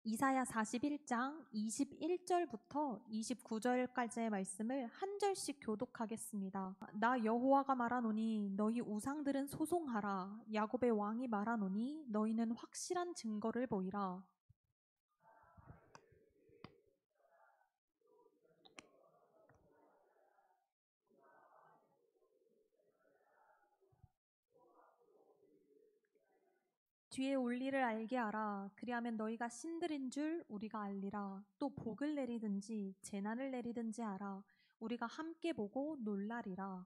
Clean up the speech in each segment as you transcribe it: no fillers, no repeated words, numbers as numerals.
이사야 41장 21절부터 29절까지의 말씀을 한 절씩 교독하겠습니다. 나 여호와가 말하노니 너희 우상들은 소송하라. 야곱의 왕이 말하노니 너희는 확실한 증거를 보이라. 뒤에 올 일을 알게 하라. 그리하면 너희가 신들인 줄 우리가 알리라. 또 복을 내리든지 재난을 내리든지 하라. 우리가 함께 보고 놀라리라.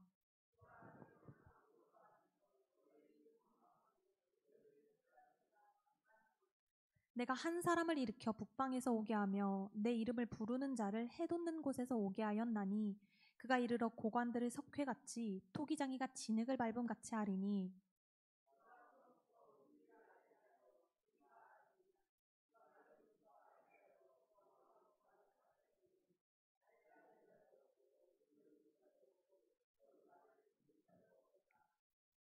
내가 한 사람을 일으켜 북방에서 오게 하며 내 이름을 부르는 자를 해돋는 곳에서 오게 하였나니 그가 이르러 고관들을 석회같이 토기장이가 진흙을 밟음 같이 하리니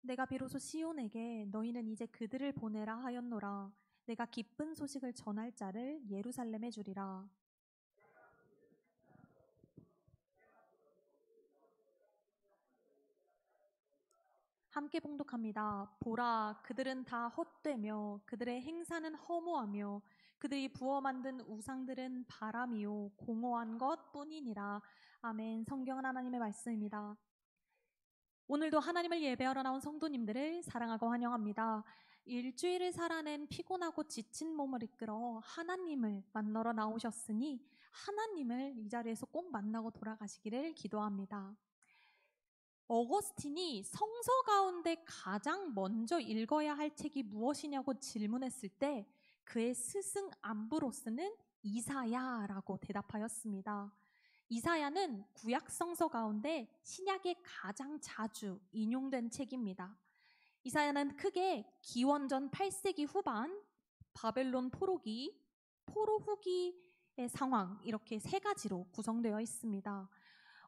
내가 비로소 시온에게 너희는 이제 그들을 보내라 하였노라. 내가 기쁜 소식을 전할 자를 예루살렘에 주리라. 함께 봉독합니다. 보라, 그들은 다 헛되며 그들의 행사는 허무하며 그들이 부어 만든 우상들은 바람이요 공허한 것뿐이니라. 아멘. 성경은 하나님의 말씀입니다. 오늘도 하나님을 예배하러 나온 성도님들을 사랑하고 환영합니다. 일주일을 살아낸 피곤하고 지친 몸을 이끌어 하나님을 만나러 나오셨으니 하나님을 이 자리에서 꼭 만나고 돌아가시기를 기도합니다. 어거스틴이 성서 가운데 가장 먼저 읽어야 할 책이 무엇이냐고 질문했을 때 그의 스승 암브로스는 이사야라고 대답하였습니다. 이사야는 구약 성서 가운데 신약에 가장 자주 인용된 책입니다. 이사야는 크게 기원전 8세기 후반 바벨론 포로기, 포로 후기의 상황 이렇게 세 가지로 구성되어 있습니다.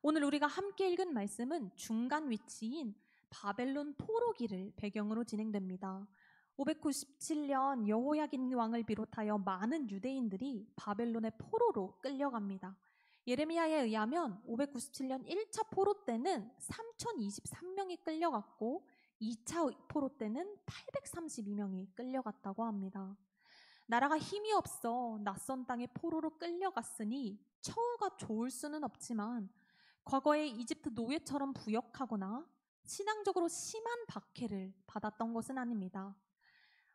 오늘 우리가 함께 읽은 말씀은 중간 위치인 바벨론 포로기를 배경으로 진행됩니다. 597년 여호야긴 왕을 비롯하여 많은 유대인들이 바벨론의 포로로 끌려갑니다. 예레미야에 의하면 597년 1차 포로 때는 3023명이 끌려갔고 2차 포로 때는 832명이 끌려갔다고 합니다. 나라가 힘이 없어 낯선 땅에 포로로 끌려갔으니 처우가 좋을 수는 없지만 과거에 이집트 노예처럼 부역하거나 신앙적으로 심한 박해를 받았던 것은 아닙니다.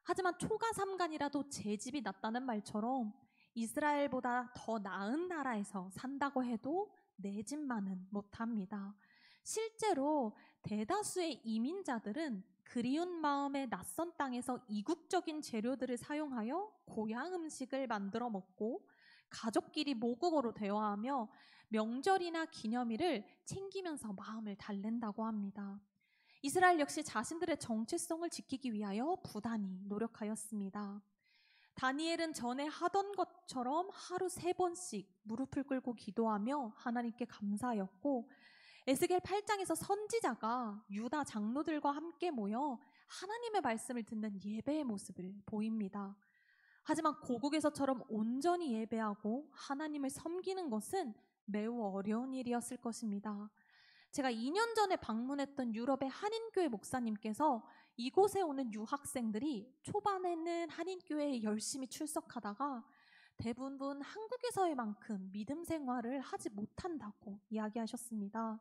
하지만 초가삼간이라도 제 집이 낫다는 말처럼 이스라엘보다 더 나은 나라에서 산다고 해도 내 집만은 못합니다. 실제로 대다수의 이민자들은 그리운 마음에 낯선 땅에서 이국적인 재료들을 사용하여 고향 음식을 만들어 먹고 가족끼리 모국어로 대화하며 명절이나 기념일을 챙기면서 마음을 달랜다고 합니다. 이스라엘 역시 자신들의 정체성을 지키기 위하여 부단히 노력하였습니다. 다니엘은 전에 하던 것처럼 하루 3번씩 무릎을 꿇고 기도하며 하나님께 감사하였고 에스겔 8장에서 선지자가 유다 장로들과 함께 모여 하나님의 말씀을 듣는 예배의 모습을 보입니다. 하지만 고국에서처럼 온전히 예배하고 하나님을 섬기는 것은 매우 어려운 일이었을 것입니다. 제가 2년 전에 방문했던 유럽의 한인교회 목사님께서 이곳에 오는 유학생들이 초반에는 한인교회에 열심히 출석하다가 대부분 한국에서의 만큼 믿음 생활을 하지 못한다고 이야기하셨습니다.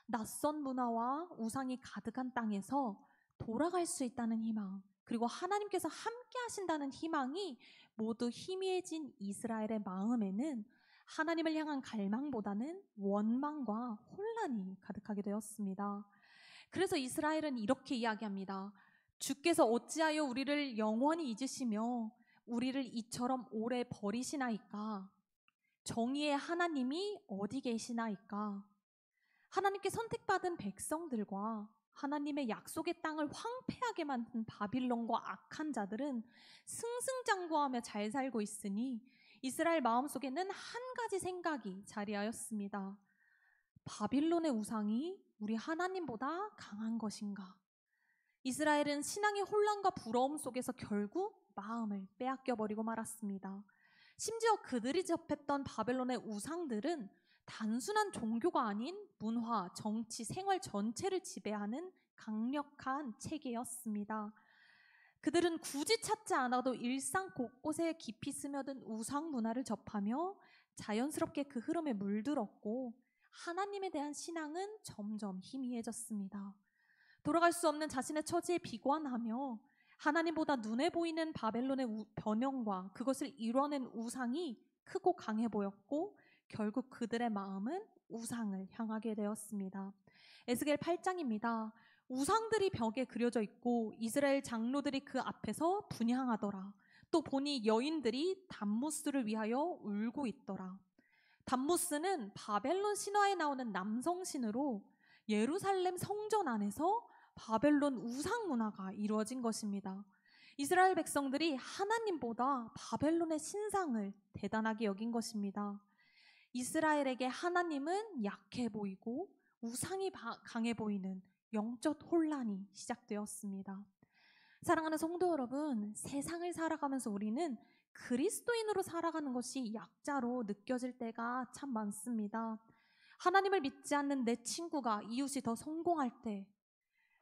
낯선 문화와 우상이 가득한 땅에서 돌아갈 수 있다는 희망, 그리고 하나님께서 함께 하신다는 희망이 모두 희미해진 이스라엘의 마음에는 하나님을 향한 갈망보다는 원망과 혼란이 가득하게 되었습니다. 그래서 이스라엘은 이렇게 이야기합니다. 주께서 어찌하여 우리를 영원히 잊으시며 우리를 이처럼 오래 버리시나이까? 정의의 하나님이 어디 계시나이까? 하나님께 선택받은 백성들과 하나님의 약속의 땅을 황폐하게 만든 바빌론과 악한 자들은 승승장구하며 잘 살고 있으니 이스라엘 마음속에는 한 가지 생각이 자리하였습니다. 바빌론의 우상이 우리 하나님보다 강한 것인가? 이스라엘은 신앙의 혼란과 부러움 속에서 결국 마음을 빼앗겨버리고 말았습니다. 심지어 그들이 접했던 바벨론의 우상들은 단순한 종교가 아닌 문화, 정치, 생활 전체를 지배하는 강력한 체계였습니다. 그들은 굳이 찾지 않아도 일상 곳곳에 깊이 스며든 우상 문화를 접하며 자연스럽게 그 흐름에 물들었고 하나님에 대한 신앙은 점점 희미해졌습니다. 돌아갈 수 없는 자신의 처지에 비관하며 하나님보다 눈에 보이는 바벨론의 변형과 그것을 이뤄낸 우상이 크고 강해 보였고 결국 그들의 마음은 우상을 향하게 되었습니다. 에스겔 8장입니다. 우상들이 벽에 그려져 있고 이스라엘 장로들이 그 앞에서 분향하더라. 또 보니 여인들이 담무스를 위하여 울고 있더라. 담무스는 바벨론 신화에 나오는 남성신으로 예루살렘 성전 안에서 바벨론 우상 문화가 이루어진 것입니다. 이스라엘 백성들이 하나님보다 바벨론의 신상을 대단하게 여긴 것입니다. 이스라엘에게 하나님은 약해 보이고 우상이 강해 보이는 영적 혼란이 시작되었습니다. 사랑하는 성도 여러분, 세상을 살아가면서 우리는 그리스도인으로 살아가는 것이 약자로 느껴질 때가 참 많습니다. 하나님을 믿지 않는 내 친구가 이웃이 더 성공할 때,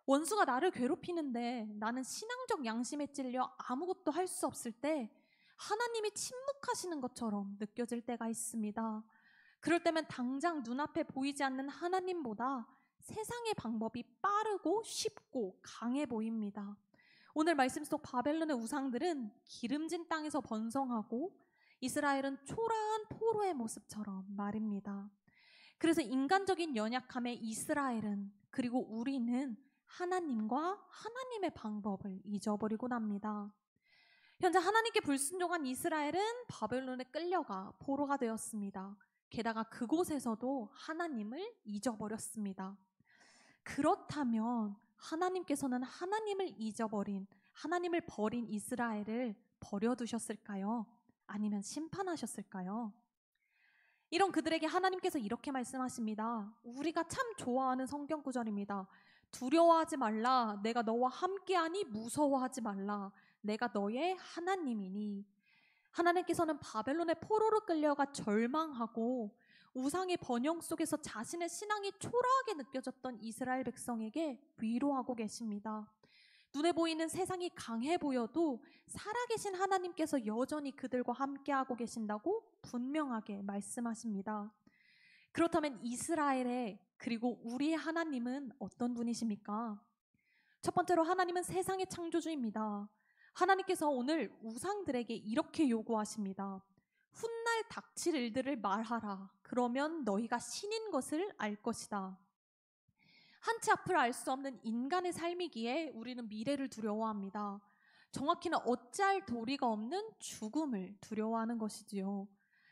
원수가 나를 괴롭히는데 나는 신앙적 양심에 찔려 아무것도 할 수 없을 때 하나님이 침묵하시는 것처럼 느껴질 때가 있습니다. 그럴 때면 당장 눈앞에 보이지 않는 하나님보다 세상의 방법이 빠르고 쉽고 강해 보입니다. 오늘 말씀 속 바벨론의 우상들은 기름진 땅에서 번성하고 이스라엘은 초라한 포로의 모습처럼 말입니다. 그래서 인간적인 연약함에 이스라엘은 그리고 우리는 하나님과 하나님의 방법을 잊어버리고 납니다. 현재 하나님께 불순종한 이스라엘은 바벨론에 끌려가 포로가 되었습니다. 게다가 그곳에서도 하나님을 잊어버렸습니다. 그렇다면 하나님께서는 하나님을 잊어버린, 하나님을 버린 이스라엘을 버려두셨을까요? 아니면 심판하셨을까요? 이런 그들에게 하나님께서 이렇게 말씀하십니다. 우리가 참 좋아하는 성경 구절입니다. 두려워하지 말라. 내가 너와 함께하니 무서워하지 말라. 내가 너의 하나님이니. 하나님께서는 바벨론의 포로로 끌려가 절망하고 우상의 번영 속에서 자신의 신앙이 초라하게 느껴졌던 이스라엘 백성에게 위로하고 계십니다. 눈에 보이는 세상이 강해 보여도 살아계신 하나님께서 여전히 그들과 함께하고 계신다고 분명하게 말씀하십니다. 그렇다면 이스라엘의 그리고 우리의 하나님은 어떤 분이십니까? 첫 번째로 하나님은 세상의 창조주입니다. 하나님께서 오늘 우상들에게 이렇게 요구하십니다. 훗날 닥칠 일들을 말하라. 그러면 너희가 신인 것을 알 것이다. 한치 앞을 알 수 없는 인간의 삶이기에 우리는 미래를 두려워합니다. 정확히는 어찌할 도리가 없는 죽음을 두려워하는 것이지요.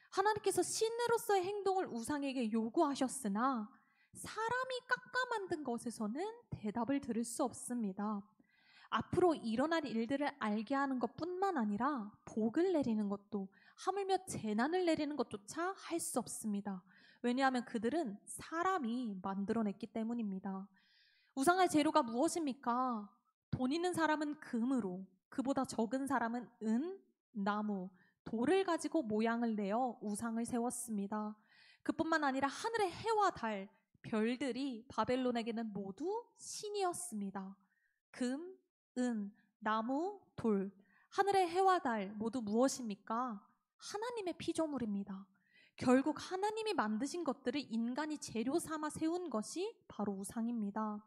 하나님께서 신으로서의 행동을 우상에게 요구하셨으나 사람이 깎아 만든 것에서는 대답을 들을 수 없습니다. 앞으로 일어날 일들을 알게 하는 것뿐만 아니라 복을 내리는 것도, 하물며 재난을 내리는 것조차 할 수 없습니다. 왜냐하면 그들은 사람이 만들어냈기 때문입니다. 우상의 재료가 무엇입니까? 돈 있는 사람은 금으로, 그보다 적은 사람은 은, 나무, 돌을 가지고 모양을 내어 우상을 세웠습니다. 그뿐만 아니라 하늘의 해와 달, 별들이 바벨론에게는 모두 신이었습니다. 금, 은, 나무, 돌, 하늘의 해와 달 모두 무엇입니까? 하나님의 피조물입니다. 결국 하나님이 만드신 것들을 인간이 재료 삼아 세운 것이 바로 우상입니다.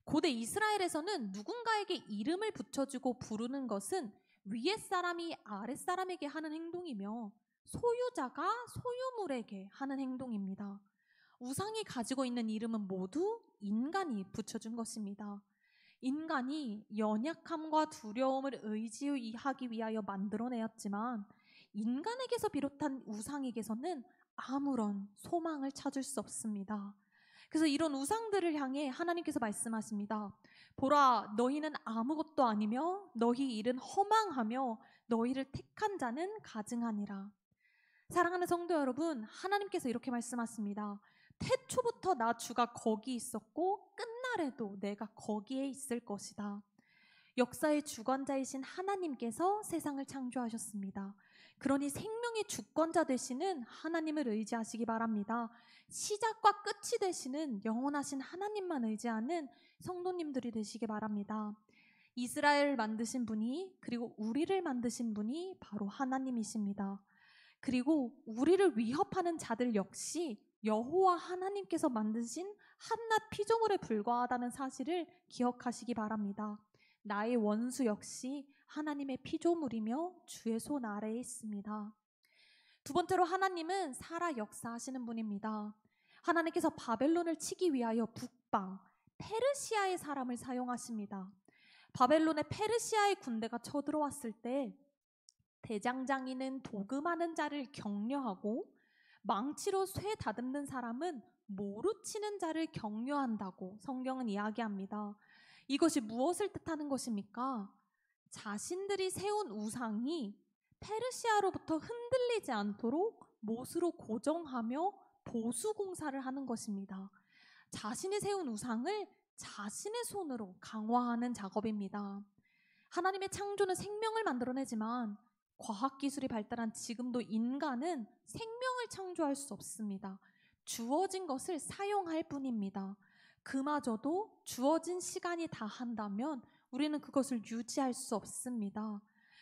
고대 이스라엘에서는 누군가에게 이름을 붙여주고 부르는 것은 위에 사람이 아랫 사람에게 하는 행동이며 소유자가 소유물에게 하는 행동입니다. 우상이 가지고 있는 이름은 모두 인간이 붙여준 것입니다. 인간이 연약함과 두려움을 의지하기 위하여 만들어내었지만 인간에게서 비롯한 우상에게서는 아무런 소망을 찾을 수 없습니다. 그래서 이런 우상들을 향해 하나님께서 말씀하십니다. 보라, 너희는 아무것도 아니며 너희 일은 허망하며 너희를 택한 자는 가증하니라. 사랑하는 성도 여러분, 하나님께서 이렇게 말씀하십니다. 태초부터 나 주가 거기 있었고 끝날에도 내가 거기에 있을 것이다. 역사의 주관자이신 하나님께서 세상을 창조하셨습니다. 그러니 생명의 주권자 되시는 하나님을 의지하시기 바랍니다. 시작과 끝이 되시는 영원하신 하나님만 의지하는 성도님들이 되시기 바랍니다. 이스라엘을 만드신 분이, 그리고 우리를 만드신 분이 바로 하나님이십니다. 그리고 우리를 위협하는 자들 역시 여호와 하나님께서 만드신 한낱 피조물에 불과하다는 사실을 기억하시기 바랍니다. 나의 원수 역시 하나님의 피조물이며 주의 손 아래에 있습니다. 두 번째로 하나님은 살아 역사하시는 분입니다. 하나님께서 바벨론을 치기 위하여 북방 페르시아의 사람을 사용하십니다. 바벨론의 페르시아의 군대가 쳐들어왔을 때 대장장이는 도금하는 자를 격려하고 망치로 쇠 다듬는 사람은 모루 치는 자를 격려한다고 성경은 이야기합니다. 이것이 무엇을 뜻하는 것입니까? 자신들이 세운 우상이 페르시아로부터 흔들리지 않도록 못으로 고정하며 보수 공사를 하는 것입니다. 자신이 세운 우상을 자신의 손으로 강화하는 작업입니다. 하나님의 창조는 생명을 만들어내지만 과학기술이 발달한 지금도 인간은 생명을 창조할 수 없습니다. 주어진 것을 사용할 뿐입니다. 그마저도 주어진 시간이 다한다면 우리는 그것을 유지할 수 없습니다.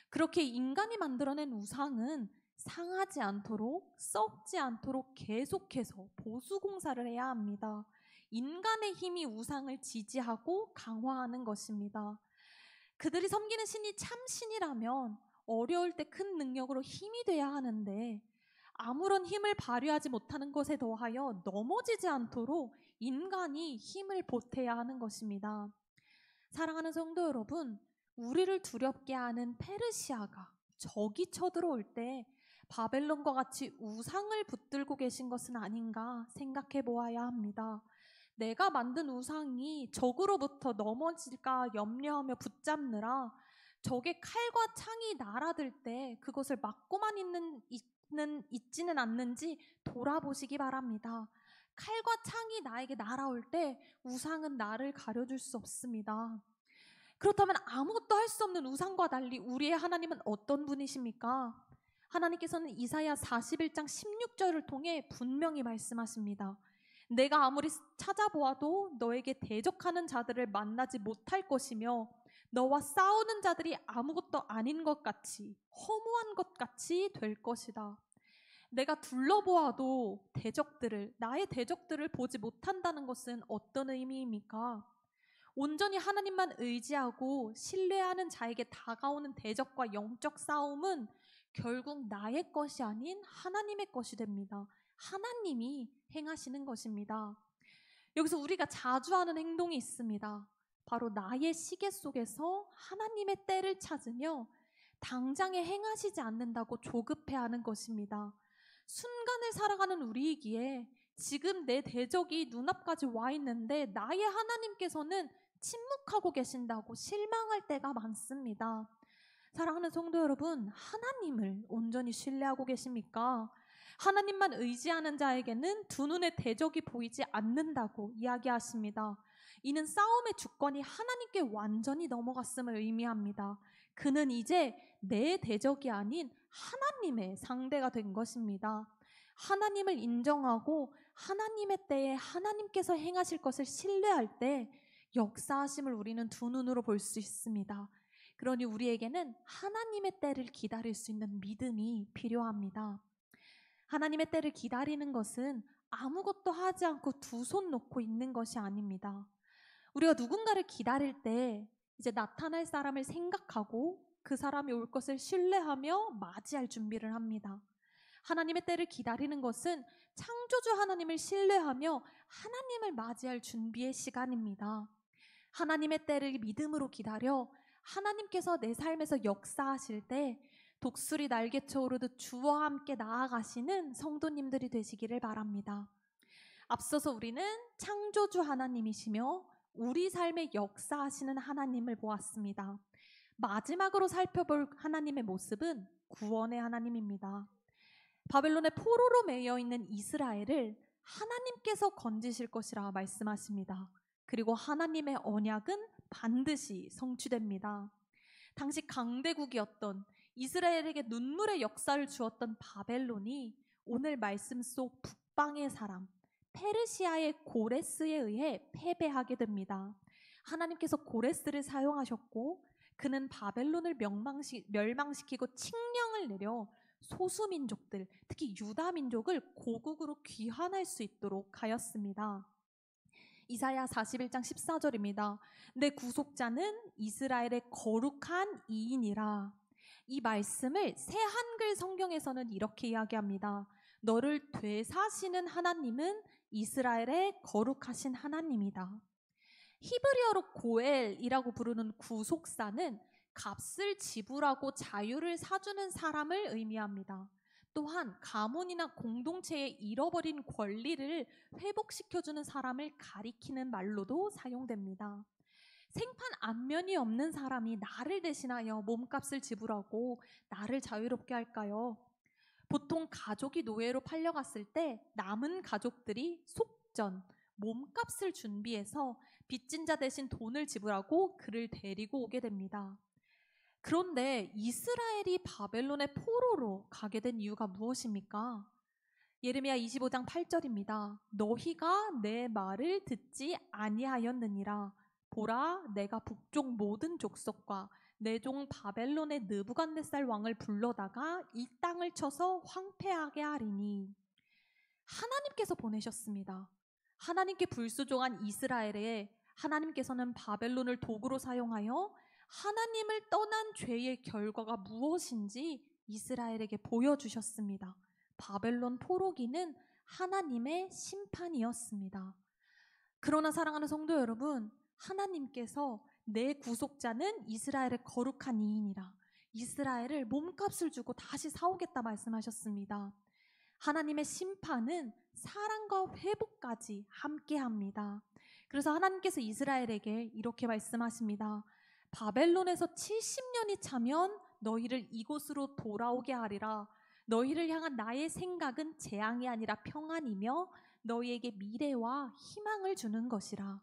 그렇게 인간이 만들어낸 우상은 상하지 않도록, 썩지 않도록 계속해서 보수 공사를 해야 합니다. 인간의 힘이 우상을 지지하고 강화하는 것입니다. 그들이 섬기는 신이 참 신이라면 어려울 때 큰 능력으로 힘이 돼야 하는데 아무런 힘을 발휘하지 못하는 것에 더하여 넘어지지 않도록 인간이 힘을 보태야 하는 것입니다. 사랑하는 성도 여러분, 우리를 두렵게 하는 페르시아가 적이 쳐들어올 때 바벨론과 같이 우상을 붙들고 계신 것은 아닌가 생각해 보아야 합니다. 내가 만든 우상이 적으로부터 넘어질까 염려하며 붙잡느라 적의 칼과 창이 날아들 때 그것을 막고만 있지는 않는지 돌아보시기 바랍니다. 칼과 창이 나에게 날아올 때 우상은 나를 가려줄 수 없습니다. 그렇다면 아무것도 할 수 없는 우상과 달리 우리의 하나님은 어떤 분이십니까? 하나님께서는 이사야 41장 16절을 통해 분명히 말씀하십니다. 내가 아무리 찾아보아도 너에게 대적하는 자들을 만나지 못할 것이며 너와 싸우는 자들이 아무것도 아닌 것 같이 허무한 것 같이 될 것이다. 내가 둘러보아도 나의 대적들을 보지 못한다는 것은 어떤 의미입니까? 온전히 하나님만 의지하고 신뢰하는 자에게 다가오는 대적과 영적 싸움은 결국 나의 것이 아닌 하나님의 것이 됩니다. 하나님이 행하시는 것입니다. 여기서 우리가 자주 하는 행동이 있습니다. 바로 나의 시계 속에서 하나님의 때를 찾으며 당장에 행하시지 않는다고 조급해하는 것입니다. 순간을 살아가는 우리이기에 지금 내 대적이 눈앞까지 와 있는데 나의 하나님께서는 침묵하고 계신다고 실망할 때가 많습니다. 사랑하는 성도 여러분, 하나님을 온전히 신뢰하고 계십니까? 하나님만 의지하는 자에게는 두 눈의 대적이 보이지 않는다고 이야기하십니다. 이는 싸움의 주권이 하나님께 완전히 넘어갔음을 의미합니다. 그는 이제 내 대적이 아닌 하나님의 상대가 된 것입니다. 하나님을 인정하고 하나님의 때에 하나님께서 행하실 것을 신뢰할 때 역사하심을 우리는 두 눈으로 볼 수 있습니다. 그러니 우리에게는 하나님의 때를 기다릴 수 있는 믿음이 필요합니다. 하나님의 때를 기다리는 것은 아무것도 하지 않고 두 손 놓고 있는 것이 아닙니다. 우리가 누군가를 기다릴 때 이제 나타날 사람을 생각하고 그 사람이 올 것을 신뢰하며 맞이할 준비를 합니다. 하나님의 때를 기다리는 것은 창조주 하나님을 신뢰하며 하나님을 맞이할 준비의 시간입니다. 하나님의 때를 믿음으로 기다려 하나님께서 내 삶에서 역사하실 때 독수리 날개쳐 오르듯 주와 함께 나아가시는 성도님들이 되시기를 바랍니다. 앞서서 우리는 창조주 하나님이시며 우리 삶에 역사하시는 하나님을 보았습니다. 마지막으로 살펴볼 하나님의 모습은 구원의 하나님입니다. 바벨론의 포로로 매여 있는 이스라엘을 하나님께서 건지실 것이라 말씀하십니다. 그리고 하나님의 언약은 반드시 성취됩니다. 당시 강대국이었던 이스라엘에게 눈물의 역사를 주었던 바벨론이 오늘 말씀 속 북방의 사람 페르시아의 고레스에 의해 패배하게 됩니다. 하나님께서 고레스를 사용하셨고 그는 바벨론을 멸망시키고 칙령을 내려 소수민족들, 특히 유다민족을 고국으로 귀환할 수 있도록 하였습니다. 이사야 41장 14절입니다. 내 구속자는 이스라엘의 거룩한 이인이라. 이 말씀을 새 한글 성경에서는 이렇게 이야기합니다. 너를 되사시는 하나님은 이스라엘의 거룩하신 하나님이다. 히브리어로 고엘이라고 부르는 구속사는 값을 지불하고 자유를 사주는 사람을 의미합니다. 또한 가문이나 공동체의 잃어버린 권리를 회복시켜주는 사람을 가리키는 말로도 사용됩니다. 생판 안면이 없는 사람이 나를 대신하여 몸값을 지불하고 나를 자유롭게 할까요? 보통 가족이 노예로 팔려갔을 때 남은 가족들이 속전, 몸값을 준비해서 빚진 자 대신 돈을 지불하고 그를 데리고 오게 됩니다. 그런데 이스라엘이 바벨론의 포로로 가게 된 이유가 무엇입니까? 예레미야 25장 8절입니다. 너희가 내 말을 듣지 아니하였느니라. 보라, 내가 북쪽 모든 족속과 내 종 바벨론의 느부갓네살 왕을 불러다가 이 땅을 쳐서 황폐하게 하리니. 하나님께서 보내셨습니다. 하나님께 불수종한 이스라엘에 하나님께서는 바벨론을 도구로 사용하여 하나님을 떠난 죄의 결과가 무엇인지 이스라엘에게 보여주셨습니다. 바벨론 포로기는 하나님의 심판이었습니다. 그러나 사랑하는 성도 여러분, 하나님께서 내 구속자는 이스라엘의 거룩한 이인이라. 이스라엘을 몸값을 주고 다시 사오겠다 말씀하셨습니다. 하나님의 심판은 사랑과 회복까지 함께합니다. 그래서 하나님께서 이스라엘에게 이렇게 말씀하십니다. 바벨론에서 70년이 차면 너희를 이곳으로 돌아오게 하리라. 너희를 향한 나의 생각은 재앙이 아니라 평안이며 너희에게 미래와 희망을 주는 것이라.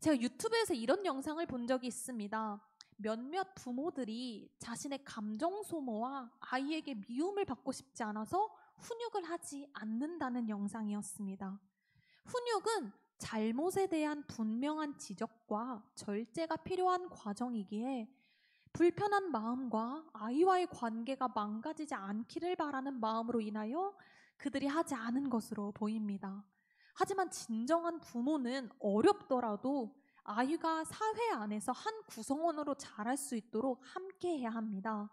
제가 유튜브에서 이런 영상을 본 적이 있습니다. 몇몇 부모들이 자신의 감정 소모와 아이에게 미움을 받고 싶지 않아서 훈육을 하지 않는다는 영상이었습니다. 훈육은 잘못에 대한 분명한 지적과 절제가 필요한 과정이기에 불편한 마음과 아이와의 관계가 망가지지 않기를 바라는 마음으로 인하여 그들이 하지 않은 것으로 보입니다. 하지만 진정한 부모는 어렵더라도 아이가 사회 안에서 한 구성원으로 자랄 수 있도록 함께해야 합니다.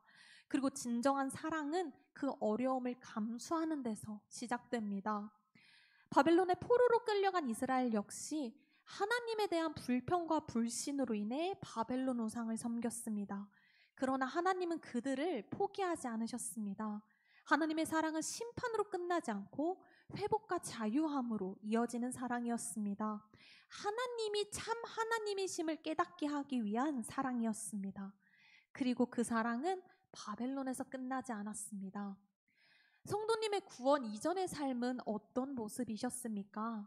그리고 진정한 사랑은 그 어려움을 감수하는 데서 시작됩니다. 바벨론의 포로로 끌려간 이스라엘 역시 하나님에 대한 불평과 불신으로 인해 바벨론 우상을 섬겼습니다. 그러나 하나님은 그들을 포기하지 않으셨습니다. 하나님의 사랑은 심판으로 끝나지 않고 회복과 자유함으로 이어지는 사랑이었습니다. 하나님이 참 하나님이심을 깨닫게 하기 위한 사랑이었습니다. 그리고 그 사랑은 바벨론에서 끝나지 않았습니다. 성도님의 구원 이전의 삶은 어떤 모습이셨습니까?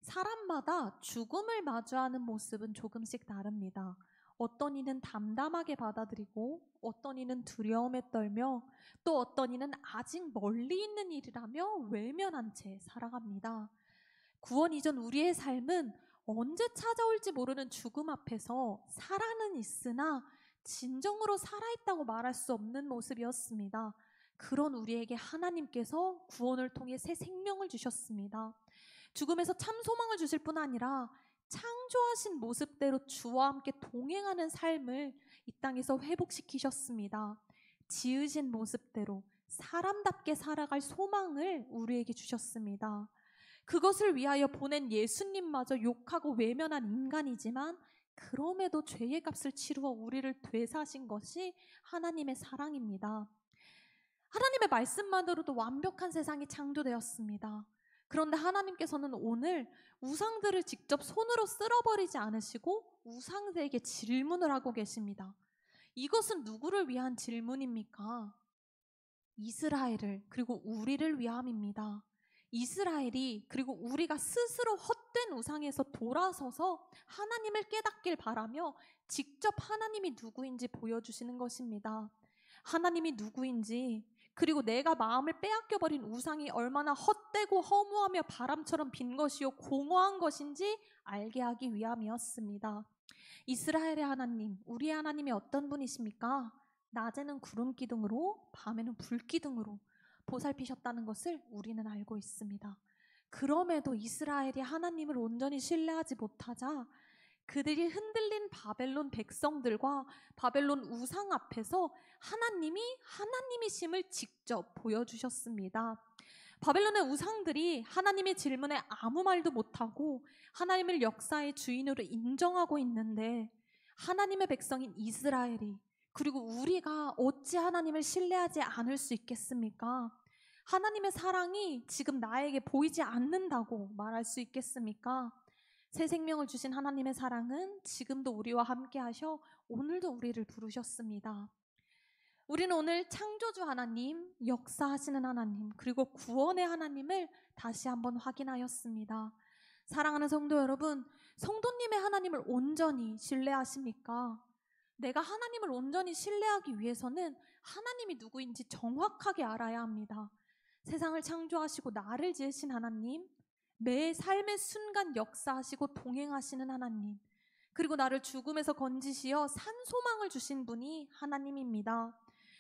사람마다 죽음을 마주하는 모습은 조금씩 다릅니다. 어떤 이는 담담하게 받아들이고 어떤 이는 두려움에 떨며 또 어떤 이는 아직 멀리 있는 일이라며 외면한 채 살아갑니다. 구원 이전 우리의 삶은 언제 찾아올지 모르는 죽음 앞에서 살아는 있으나 진정으로 살아있다고 말할 수 없는 모습이었습니다. 그런 우리에게 하나님께서 구원을 통해 새 생명을 주셨습니다. 죽음에서 참 소망을 주실 뿐 아니라 창조하신 모습대로 주와 함께 동행하는 삶을 이 땅에서 회복시키셨습니다. 지으신 모습대로 사람답게 살아갈 소망을 우리에게 주셨습니다. 그것을 위하여 보낸 예수님마저 욕하고 외면한 인간이지만 그럼에도 죄의 값을 치루어 우리를 되사신 것이 하나님의 사랑입니다. 하나님의 말씀만으로도 완벽한 세상이 창조되었습니다. 그런데 하나님께서는 오늘 우상들을 직접 손으로 쓸어버리지 않으시고 우상들에게 질문을 하고 계십니다. 이것은 누구를 위한 질문입니까? 이스라엘을 그리고 우리를 위함입니다. 이스라엘이 그리고 우리가 스스로 헛된 우상에서 돌아서서 하나님을 깨닫길 바라며 직접 하나님이 누구인지 보여주시는 것입니다. 하나님이 누구인지, 그리고 내가 마음을 빼앗겨버린 우상이 얼마나 헛되고 허무하며 바람처럼 빈 것이요 공허한 것인지 알게 하기 위함이었습니다. 이스라엘의 하나님, 우리의 하나님이 어떤 분이십니까? 낮에는 구름 기둥으로, 밤에는 불 기둥으로 보살피셨다는 것을 우리는 알고 있습니다. 그럼에도 이스라엘이 하나님을 온전히 신뢰하지 못하자 그들이 흔들린 바벨론 백성들과 바벨론 우상 앞에서 하나님이심을 직접 보여주셨습니다. 바벨론의 우상들이 하나님의 질문에 아무 말도 못하고 하나님을 역사의 주인으로 인정하고 있는데, 하나님의 백성인 이스라엘이, 그리고 우리가 어찌 하나님을 신뢰하지 않을 수 있겠습니까? 하나님의 사랑이 지금 나에게 보이지 않는다고 말할 수 있겠습니까? 새 생명을 주신 하나님의 사랑은 지금도 우리와 함께 하셔 오늘도 우리를 부르셨습니다. 우리는 오늘 창조주 하나님, 역사하시는 하나님, 그리고 구원의 하나님을 다시 한번 확인하였습니다. 사랑하는 성도 여러분, 성도님의 하나님을 온전히 신뢰하십니까? 내가 하나님을 온전히 신뢰하기 위해서는 하나님이 누구인지 정확하게 알아야 합니다. 세상을 창조하시고 나를 지으신 하나님, 매 삶의 순간 역사하시고 동행하시는 하나님, 그리고 나를 죽음에서 건지시어 산소망을 주신 분이 하나님입니다.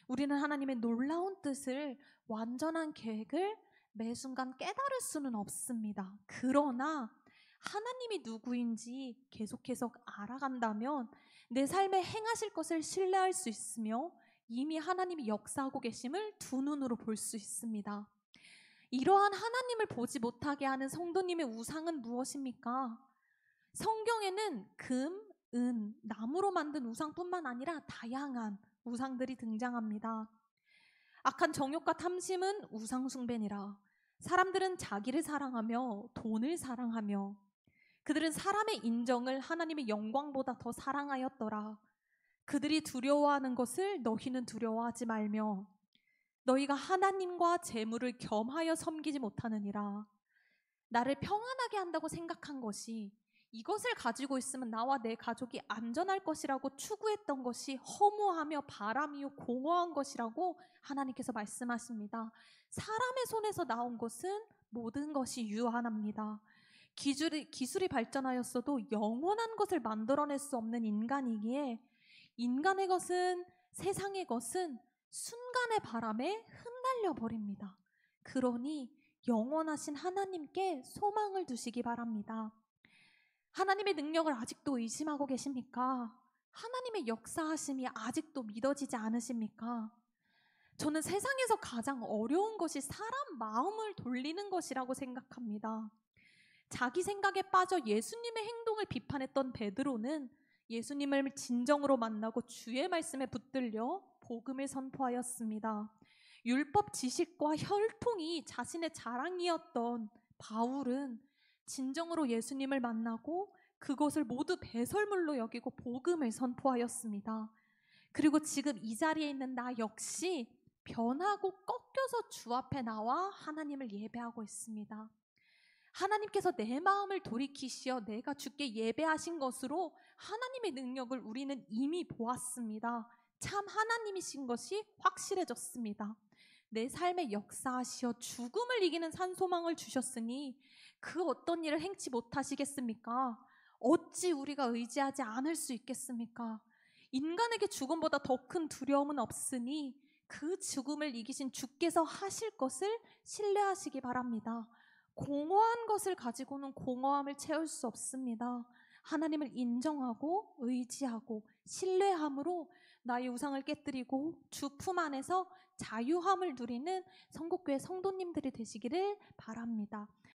우리는 하나님의 놀라운 뜻을, 완전한 계획을 매 순간 깨달을 수는 없습니다. 그러나 하나님이 누구인지 계속해서 알아간다면 내 삶에 행하실 것을 신뢰할 수 있으며 이미 하나님이 역사하고 계심을 두 눈으로 볼 수 있습니다. 이러한 하나님을 보지 못하게 하는 성도님의 우상은 무엇입니까? 성경에는 금, 은, 나무로 만든 우상뿐만 아니라 다양한 우상들이 등장합니다. 악한 정욕과 탐심은 우상 숭배니라. 사람들은 자기를 사랑하며 돈을 사랑하며 그들은 사람의 인정을 하나님의 영광보다 더 사랑하였더라. 그들이 두려워하는 것을 너희는 두려워하지 말며 너희가 하나님과 재물을 겸하여 섬기지 못하느니라. 나를 평안하게 한다고 생각한 것이, 이것을 가지고 있으면 나와 내 가족이 안전할 것이라고 추구했던 것이 허무하며 바람이요 공허한 것이라고 하나님께서 말씀하십니다. 사람의 손에서 나온 것은 모든 것이 유한합니다. 기술이 발전하였어도 영원한 것을 만들어낼 수 없는 인간이기에 인간의 것은, 세상의 것은 순간의 바람에 흩날려 버립니다. 그러니 영원하신 하나님께 소망을 두시기 바랍니다. 하나님의 능력을 아직도 의심하고 계십니까? 하나님의 역사하심이 아직도 믿어지지 않으십니까? 저는 세상에서 가장 어려운 것이 사람 마음을 돌리는 것이라고 생각합니다. 자기 생각에 빠져 예수님의 행동을 비판했던 베드로는 예수님을 진정으로 만나고 주의 말씀에 붙들려 복음을 선포하였습니다. 율법 지식과 혈통이 자신의 자랑이었던 바울은 진정으로 예수님을 만나고 그것을 모두 배설물로 여기고 복음을 선포하였습니다. 그리고 지금 이 자리에 있는 나 역시 변하고 꺾여서 주 앞에 나와 하나님을 예배하고 있습니다. 하나님께서 내 마음을 돌이키시어 내가 주께 예배하신 것으로 하나님의 능력을 우리는 이미 보았습니다. 참 하나님이신 것이 확실해졌습니다. 내 삶에 역사하시어 죽음을 이기는 산소망을 주셨으니 그 어떤 일을 행치 못하시겠습니까? 어찌 우리가 의지하지 않을 수 있겠습니까? 인간에게 죽음보다 더 큰 두려움은 없으니 그 죽음을 이기신 주께서 하실 것을 신뢰하시기 바랍니다. 공허한 것을 가지고는 공허함을 채울 수 없습니다. 하나님을 인정하고 의지하고 신뢰함으로 나의 우상을 깨뜨리고 주 품 안에서 자유함을 누리는 성국교회 성도님들이 되시기를 바랍니다.